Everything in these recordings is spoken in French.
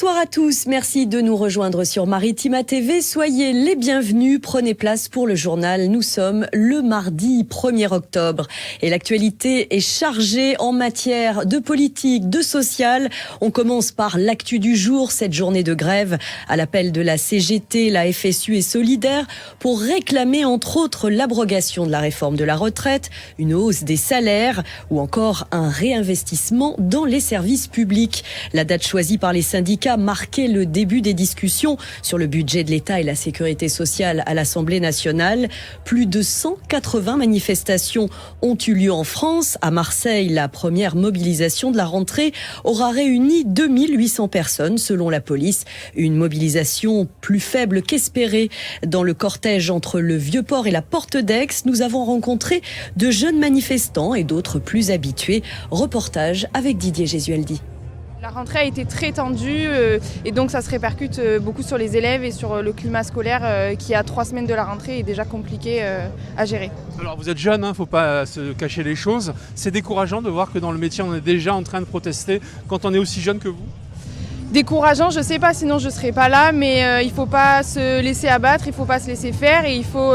Bonsoir à tous, merci de nous rejoindre sur Maritima TV. Soyez les bienvenus, prenez place pour le journal. Nous sommes le mardi 1er octobre et l'actualité est chargée en matière de politique, de social. On commence par l'actu du jour, cette journée de grève à l'appel de la CGT, la FSU et Solidaires pour réclamer entre autres l'abrogation de la réforme de la retraite, une hausse des salaires ou encore un réinvestissement dans les services publics. La date choisie par les syndicats marquait le début des discussions sur le budget de l'État et la sécurité sociale à l'Assemblée nationale. Plus de 180 manifestations ont eu lieu en France. À Marseille, la première mobilisation de la rentrée aura réuni 2800 personnes selon la police. Une mobilisation plus faible qu'espérée. Dans le cortège entre le Vieux-Port et la Porte d'Aix, nous avons rencontré de jeunes manifestants et d'autres plus habitués. Reportage avec Didier Gesualdi. La rentrée a été très tendue et donc ça se répercute beaucoup sur les élèves et sur le climat scolaire qui à 3 semaines de la rentrée est déjà compliqué à gérer. Alors vous êtes jeune, faut pas se cacher les choses. C'est décourageant de voir que dans le métier on est déjà en train de protester quand on est aussi jeune que vous. Décourageant, je sais pas, sinon je serais pas là, mais il faut pas se laisser abattre, il faut pas se laisser faire et il faut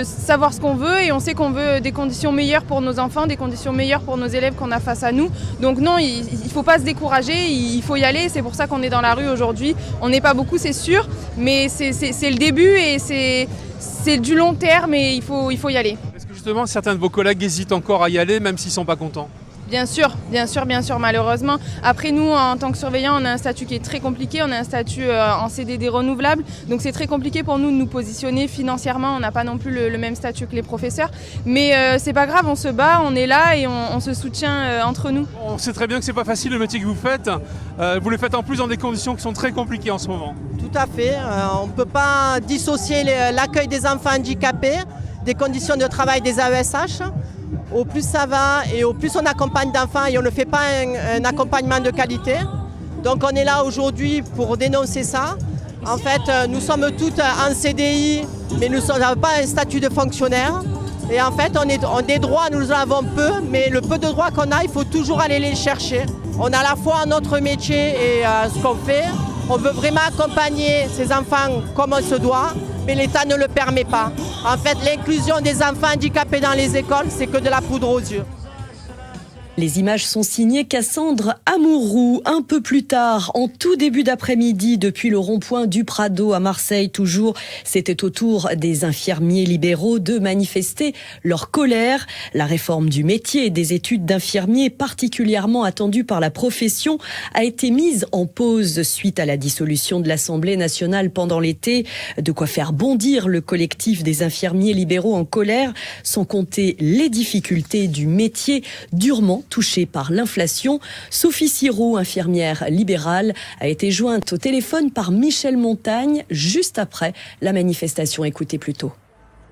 savoir ce qu'on veut et on sait qu'on veut des conditions meilleures pour nos enfants, des conditions meilleures pour nos élèves qu'on a face à nous. Donc non, il faut pas se décourager, il faut y aller, c'est pour ça qu'on est dans la rue aujourd'hui. On n'est pas beaucoup, c'est sûr, mais c'est le début et c'est du long terme et il faut y aller. Est-ce que justement certains de vos collègues hésitent encore à y aller même s'ils sont pas contents ? Bien sûr, malheureusement. Après, nous, en tant que surveillants, on a un statut qui est très compliqué. On a un statut en CDD renouvelable. Donc, c'est très compliqué pour nous de nous positionner financièrement. On n'a pas non plus le même statut que les professeurs. Mais c'est pas grave, on se bat, on est là et on se soutient entre nous. On sait très bien que c'est pas facile le métier que vous faites. Vous le faites en plus dans des conditions qui sont très compliquées en ce moment. Tout à fait. On ne peut pas dissocier l'accueil des enfants handicapés des conditions de travail des AESH. Au plus ça va et au plus on accompagne d'enfants et on ne fait pas un accompagnement de qualité. Donc on est là aujourd'hui pour dénoncer ça. En fait, nous sommes toutes en CDI, mais nous n'avons pas un statut de fonctionnaire. Et en fait, on des droits, nous en avons peu, mais le peu de droits qu'on a, il faut toujours aller les chercher. On a à la fois notre métier et ce qu'on fait. On veut vraiment accompagner ces enfants comme on se doit, mais l'État ne le permet pas. En fait, l'inclusion des enfants handicapés dans les écoles, c'est que de la poudre aux yeux. Les images sont signées Cassandre Amouroux. Un peu plus tard, en tout début d'après-midi, depuis le rond-point du Prado à Marseille toujours, c'était au tour des infirmiers libéraux de manifester leur colère. La réforme du métier et des études d'infirmiers, particulièrement attendue par la profession, a été mise en pause suite à la dissolution de l'Assemblée nationale pendant l'été. De quoi faire bondir le collectif des infirmiers libéraux en colère, sans compter les difficultés du métier durement touchée par l'inflation. Sophie Sirot, infirmière libérale, a été jointe au téléphone par Michel Montagne juste après la manifestation. Écoutez plutôt.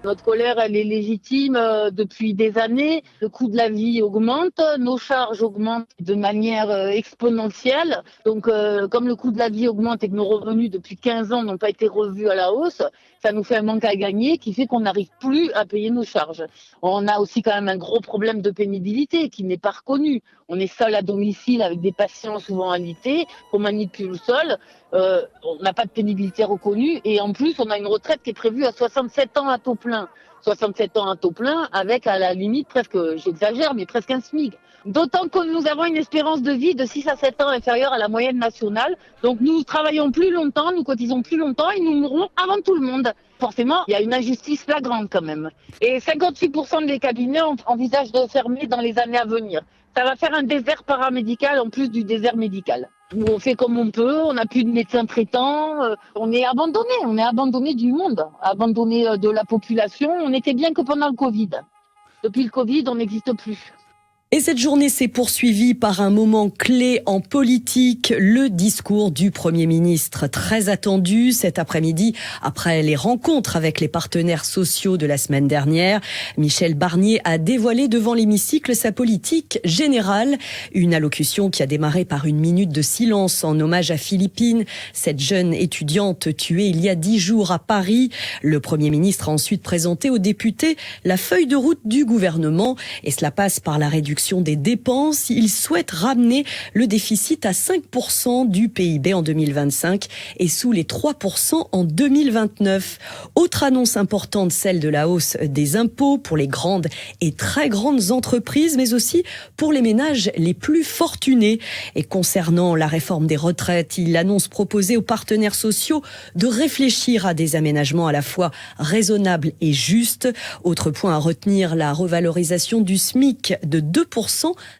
Notre colère, elle est légitime depuis des années. Le coût de la vie augmente, nos charges augmentent de manière exponentielle. Donc, comme le coût de la vie augmente et que nos revenus depuis 15 ans n'ont pas été revus à la hausse, ça nous fait un manque à gagner qui fait qu'on n'arrive plus à payer nos charges. On a aussi quand même un gros problème de pénibilité qui n'est pas reconnu. On est seul à domicile avec des patients souvent alités qu'on manipule seul. On n'a pas de pénibilité reconnue et en plus on a une retraite qui est prévue à 67 ans à taux plein. 67 ans à taux plein avec à la limite presque, j'exagère, mais presque un SMIC. D'autant que nous avons une espérance de vie de 6 à 7 ans inférieure à la moyenne nationale. Donc nous travaillons plus longtemps, nous cotisons plus longtemps et nous mourrons avant tout le monde. Forcément, il y a une injustice flagrante quand même. Et 56% des cabinets envisagent de fermer dans les années à venir. Ça va faire un désert paramédical en plus du désert médical. On fait comme on peut, on n'a plus de médecins traitants, on est abandonné du monde, abandonné de la population. On était bien que pendant le Covid. Depuis le Covid, on n'existe plus. Et cette journée s'est poursuivie par un moment clé en politique, le discours du Premier ministre, très attendu cet après-midi après les rencontres avec les partenaires sociaux de la semaine dernière. Michel Barnier a dévoilé devant l'hémicycle sa politique générale, une allocution qui a démarré par une minute de silence en hommage à Philippine, cette jeune étudiante tuée il y a 10 jours à Paris. Le Premier ministre a ensuite présenté aux députés la feuille de route du gouvernement et cela passe par la réduction réduction des dépenses. Il souhaite ramener le déficit à 5% du PIB en 2025 et sous les 3% en 2029. Autre annonce importante, celle de la hausse des impôts pour les grandes et très grandes entreprises, mais aussi pour les ménages les plus fortunés. Et concernant la réforme des retraites, il annonce proposer aux partenaires sociaux de réfléchir à des aménagements à la fois raisonnables et justes. Autre point à retenir, la revalorisation du SMIC de 2%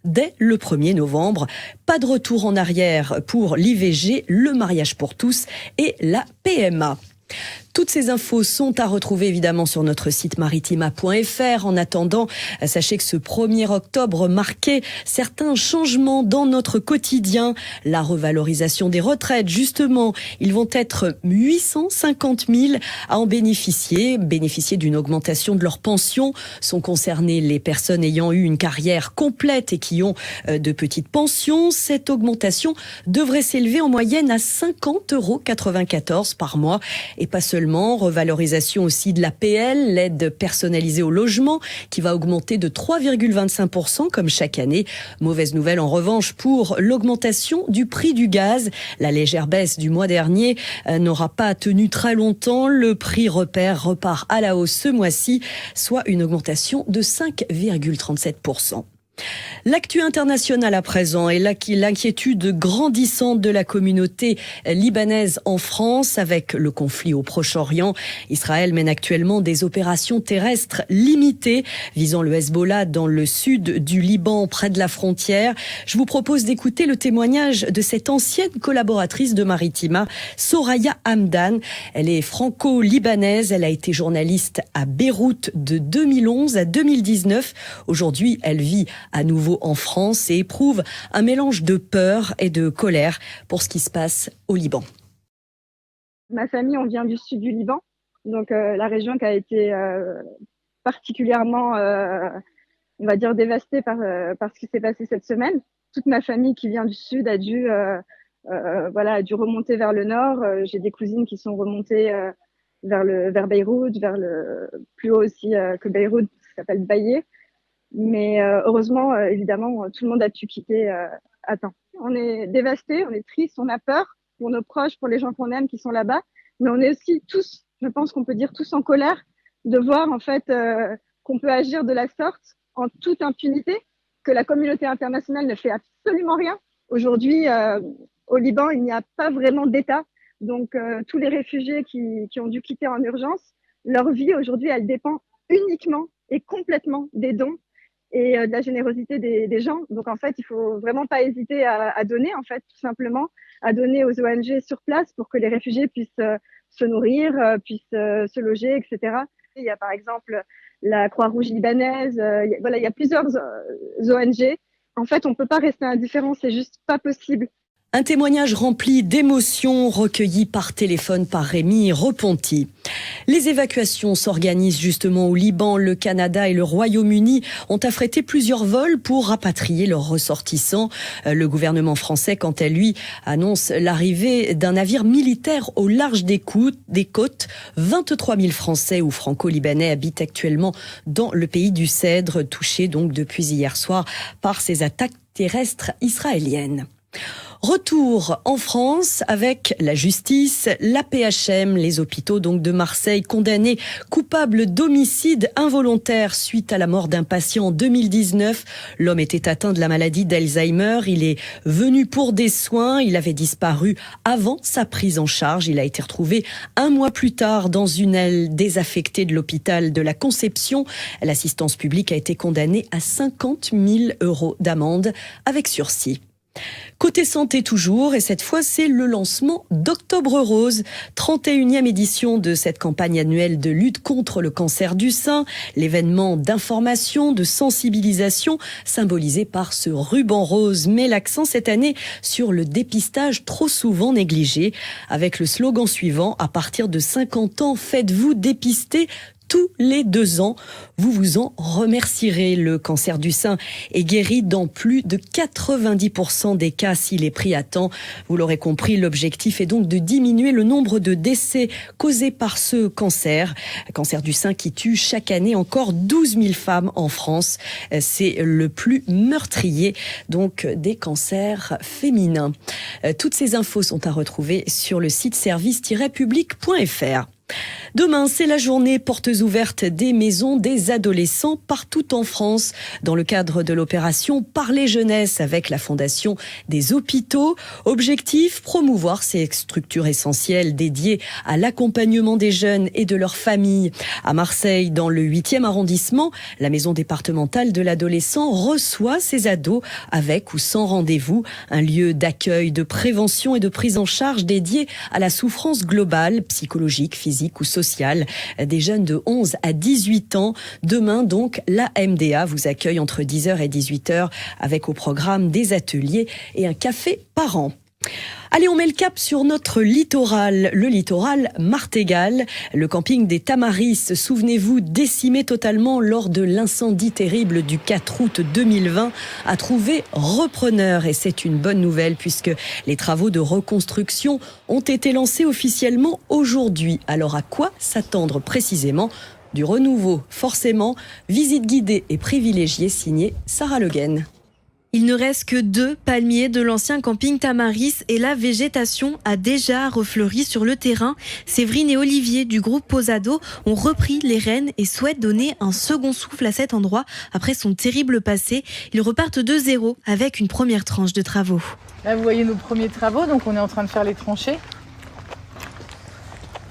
dès le 1er novembre. Pas de retour en arrière pour l'IVG, le mariage pour tous et la PMA. Toutes ces infos sont à retrouver évidemment sur notre site maritima.fr. En attendant, sachez que ce 1er octobre marquait certains changements dans notre quotidien. La revalorisation des retraites, justement, ils vont être 850 000 à en bénéficier d'une augmentation de leur pension. Sont concernées les personnes ayant eu une carrière complète et qui ont de petites pensions. Cette augmentation devrait s'élever en moyenne à 50,94 € par mois. Et pas seulement, revalorisation aussi de l'APL, l'aide personnalisée au logement, qui va augmenter de 3,25% comme chaque année. Mauvaise nouvelle en revanche pour l'augmentation du prix du gaz. La légère baisse du mois dernier n'aura pas tenu très longtemps. Le prix repère repart à la hausse ce mois-ci, soit une augmentation de 5,37%. L'actu internationale à présent et l'inquiétude grandissante de la communauté libanaise en France avec le conflit au Proche-Orient. Israël mène actuellement des opérations terrestres limitées visant le Hezbollah dans le sud du Liban près de la frontière. Je vous propose d'écouter le témoignage de cette ancienne collaboratrice de Maritima, Soraya Hamdan. Elle est franco-libanaise, elle a été journaliste à Beyrouth de 2011 à 2019. Aujourd'hui, elle vit à nouveau en France et éprouve un mélange de peur et de colère pour ce qui se passe au Liban. Ma famille, on vient du sud du Liban, donc la région qui a été particulièrement, on va dire, dévastée par ce qui s'est passé cette semaine. Toute ma famille qui vient du sud a dû remonter vers le nord. J'ai des cousines qui sont remontées vers Beyrouth, vers le plus haut aussi que Beyrouth, qui s'appelle Baïe. Mais heureusement, évidemment, tout le monde a pu quitter à temps. On est dévastés, on est tristes, on a peur pour nos proches, pour les gens qu'on aime qui sont là-bas. Mais on est aussi tous, je pense qu'on peut dire tous en colère de voir en fait qu'on peut agir de la sorte en toute impunité, que la communauté internationale ne fait absolument rien. Aujourd'hui, au Liban, il n'y a pas vraiment d'État. Donc, tous les réfugiés qui ont dû quitter en urgence, leur vie aujourd'hui, elle dépend uniquement et complètement des dons et de la générosité des gens. Donc en fait, il faut vraiment pas hésiter à donner, en fait, tout simplement, à donner aux ONG sur place pour que les réfugiés puissent se nourrir, puissent se loger, etc. Il y a par exemple la Croix-Rouge libanaise, il y a plusieurs ONG. En fait, on peut pas rester indifférent, c'est juste pas possible. Un témoignage rempli d'émotions recueilli par téléphone par Rémi Reponti. Les évacuations s'organisent justement au Liban. Le Canada et le Royaume-Uni ont affrété plusieurs vols pour rapatrier leurs ressortissants. Le gouvernement français, quant à lui, annonce l'arrivée d'un navire militaire au large des côtes. 23 000 Français ou Franco-Libanais habitent actuellement dans le pays du Cèdre, touché donc depuis hier soir par ces attaques terrestres israéliennes. Retour en France avec la justice, l'AP-HM, les hôpitaux donc de Marseille condamnés coupables d'homicide involontaire suite à la mort d'un patient en 2019. L'homme était atteint de la maladie d'Alzheimer. Il est venu pour des soins. Il avait disparu avant sa prise en charge. Il a été retrouvé un mois plus tard dans une aile désaffectée de l'hôpital de la Conception. L'assistance publique a été condamnée à 50 000 € d'amende avec sursis. Côté santé toujours, et cette fois c'est le lancement d'Octobre Rose, 31e édition de cette campagne annuelle de lutte contre le cancer du sein, l'événement d'information, de sensibilisation symbolisé par ce ruban rose met l'accent cette année sur le dépistage trop souvent négligé, avec le slogan suivant: à partir de 50 ans, faites-vous dépister. tous les 2 ans. Vous vous en remercierez. Le cancer du sein est guéri dans plus de 90% des cas s'il est pris à temps. Vous l'aurez compris, l'objectif est donc de diminuer le nombre de décès causés par ce cancer. Cancer du sein qui tue chaque année encore 12 000 femmes en France. C'est le plus meurtrier donc des cancers féminins. Toutes ces infos sont à retrouver sur le site service-public.fr. Demain, c'est la journée portes ouvertes des maisons des adolescents partout en France, dans le cadre de l'opération Parler Jeunesse avec la Fondation des Hôpitaux. Objectif, promouvoir ces structures essentielles dédiées à l'accompagnement des jeunes et de leurs familles. À Marseille, dans le 8e arrondissement, la maison départementale de l'adolescent reçoit ces ados avec ou sans rendez-vous. Un lieu d'accueil, de prévention et de prise en charge dédié à la souffrance globale, psychologique, physique ou sociale des jeunes de 11 à 18 ans. Demain, donc, la MDA vous accueille entre 10h et 18h avec au programme des ateliers et un café par an. Allez, on met le cap sur notre littoral, le littoral martégal. Le camping des Tamaris, souvenez-vous, décimé totalement lors de l'incendie terrible du 4 août 2020, a trouvé repreneur. Et c'est une bonne nouvelle puisque les travaux de reconstruction ont été lancés officiellement aujourd'hui. Alors à quoi s'attendre précisément ? Du renouveau, forcément. Visite guidée et privilégiée signée Sarah Le Guen. Il ne reste que 2 palmiers de l'ancien camping Tamaris et la végétation a déjà refleuri sur le terrain. Séverine et Olivier du groupe Posado ont repris les rênes et souhaitent donner un second souffle à cet endroit après son terrible passé. Ils repartent de zéro avec une première tranche de travaux. Là, vous voyez nos premiers travaux, donc on est en train de faire les tranchées.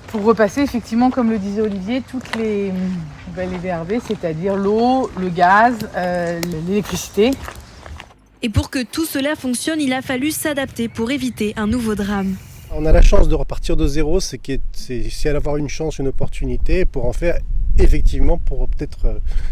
Pour repasser, effectivement, comme le disait Olivier, toutes les VRB, c'est-à-dire l'eau, le gaz, l'électricité. Et pour que tout cela fonctionne, il a fallu s'adapter pour éviter un nouveau drame. On a la chance de repartir de zéro, c'est d'avoir une chance, une opportunité pour en faire effectivement,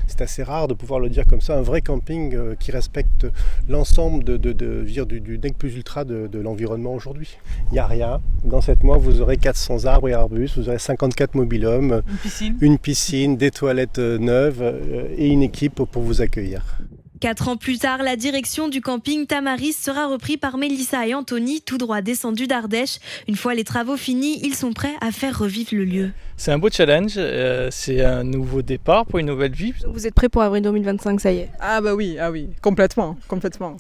c'est assez rare de pouvoir le dire comme ça, un vrai camping qui respecte l'ensemble du nec plus ultra de l'environnement aujourd'hui. Il n'y a rien. Dans 7 mois, vous aurez 400 arbres et arbustes, vous aurez 54 mobil-hommes, une piscine, des toilettes neuves et une équipe pour vous accueillir. 4 ans plus tard, la direction du camping Tamaris sera repris par Mélissa et Anthony, tout droit descendus d'Ardèche. Une fois les travaux finis, ils sont prêts à faire revivre le lieu. C'est un beau challenge, c'est un nouveau départ pour une nouvelle vie. Donc vous êtes prêts pour avril 2025, ça y est? Ah oui, complètement,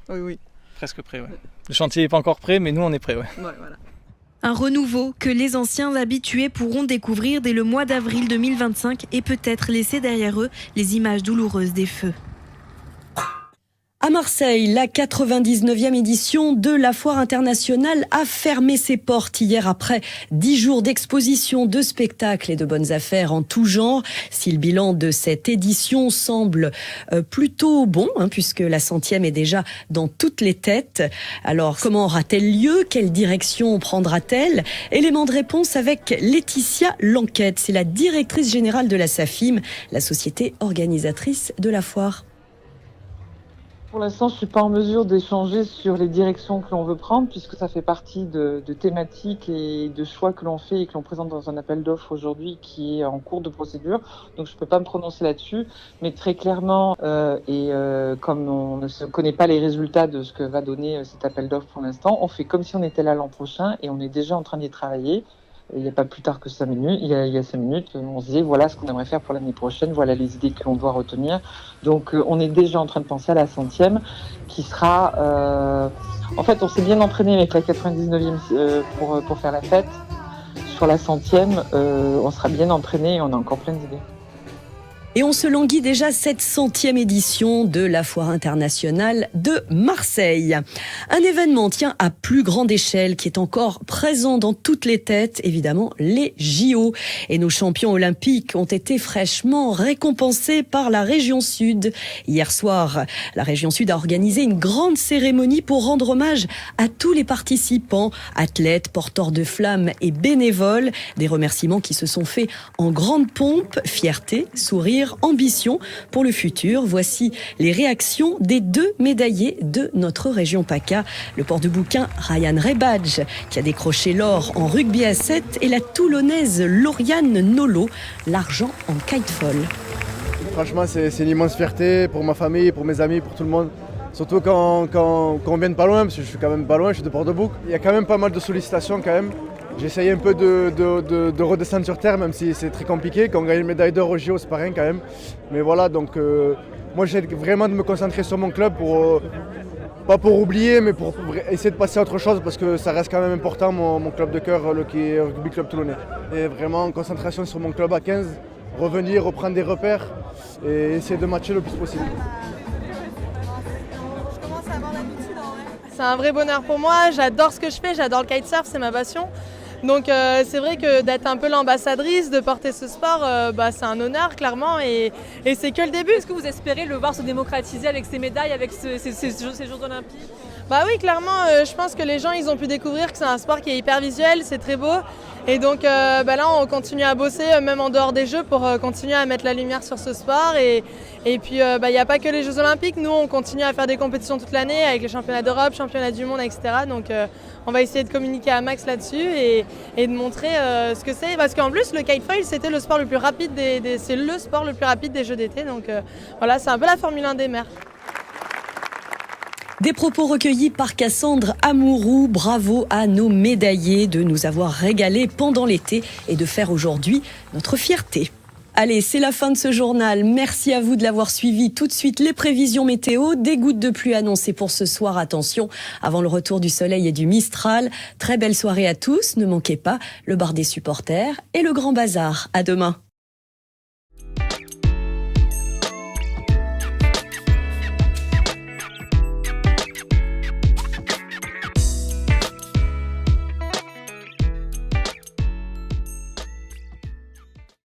oui. Presque prêt, ouais. Le chantier n'est pas encore prêt, mais nous on est prêts, ouais. Voilà. Un renouveau que les anciens habitués pourront découvrir dès le mois d'avril 2025 et peut-être laisser derrière eux les images douloureuses des feux. À Marseille, la 99e édition de la Foire internationale a fermé ses portes hier après 10 jours d'exposition, de spectacles et de bonnes affaires en tout genre. Si le bilan de cette édition semble plutôt bon, puisque la 100e est déjà dans toutes les têtes. Alors, comment aura-t-elle lieu? Quelle direction prendra-t-elle? Élément de réponse avec Laetitia Lanquette. C'est la directrice générale de la SAFIM, la société organisatrice de la foire. Pour l'instant, je ne suis pas en mesure d'échanger sur les directions que l'on veut prendre, puisque ça fait partie de thématiques et de choix que l'on fait et que l'on présente dans un appel d'offres aujourd'hui qui est en cours de procédure. Donc, je ne peux pas me prononcer là-dessus. Mais très clairement, comme on ne connaît pas les résultats de ce que va donner cet appel d'offres pour l'instant, on fait comme si on était là l'an prochain et on est déjà en train d'y travailler. Il n'y a pas plus tard que 5 minutes, il y a 5 minutes, on se disait voilà ce qu'on aimerait faire pour l'année prochaine, voilà les idées que l'on doit retenir. Donc on est déjà en train de penser à la 100e qui sera... En fait, on s'est bien entraîné avec la 99e pour faire la fête. Sur la 100e, on sera bien entraîné et on a encore plein d'idées. Et on se languit déjà cette 100e édition de la Foire internationale de Marseille. Un événement, à plus grande échelle, qui est encore présent dans toutes les têtes, évidemment, les JO. Et nos champions olympiques ont été fraîchement récompensés par la région Sud. Hier soir, la région Sud a organisé une grande cérémonie pour rendre hommage à tous les participants, athlètes, porteurs de flammes et bénévoles. Des remerciements qui se sont faits en grande pompe, fierté, sourire sourire, ambition pour le futur. Voici les réactions des 2 médaillés de notre région PACA. Le porte-bouquin Ryan Rebadge qui a décroché l'or en rugby à 7 et la toulonnaise Lauriane Nolo, l'argent en kitefall. Franchement, c'est une immense fierté pour ma famille, pour mes amis, pour tout le monde. Surtout quand on vient de pas loin, parce que je suis quand même pas loin, je suis de Port-de-Bouc. Il y a quand même pas mal de sollicitations quand même. J'ai essayé un peu de redescendre sur terre, même si c'est très compliqué. Quand on gagne une médaille d'or au JO, c'est pas rien quand même. Mais voilà, donc moi j'essaie vraiment de me concentrer sur mon club pas pour oublier, mais pour essayer de passer à autre chose parce que ça reste quand même important, mon club de cœur, qui est le Rugby Club Toulonnais. Et vraiment concentration sur mon club à 15, revenir, reprendre des repères et essayer de matcher le plus possible. C'est un vrai bonheur pour moi, j'adore ce que je fais, j'adore le kitesurf, c'est ma passion. Donc c'est vrai que d'être un peu l'ambassadrice, de porter ce sport, c'est un honneur clairement et c'est que le début. Est-ce que vous espérez le voir se démocratiser avec ces médailles, avec ces Jeux olympiques ? Bah oui, clairement, je pense que les gens ils ont pu découvrir que c'est un sport qui est hyper visuel, c'est très beau. Et donc là on continue à bosser même en dehors des Jeux pour continuer à mettre la lumière sur ce sport. Et puis il n'y a pas que les Jeux olympiques, nous on continue à faire des compétitions toute l'année avec les championnats d'Europe, championnats du monde, etc. Donc on va essayer de communiquer à max là-dessus et de montrer ce que c'est. Parce qu'en plus le kitefoil c'était le sport le plus rapide c'est le sport le plus rapide des Jeux d'été. Donc voilà, c'est un peu la Formule 1 des mers. Des propos recueillis par Cassandre Amouroux. Bravo à nos médaillés de nous avoir régalés pendant l'été et de faire aujourd'hui notre fierté. Allez, c'est la fin de ce journal. Merci à vous de l'avoir suivi. Tout de suite, les prévisions météo. Des gouttes de pluie annoncées pour ce soir. Attention, avant le retour du soleil et du Mistral. Très belle soirée à tous. Ne manquez pas le bar des supporters et le grand bazar. À demain.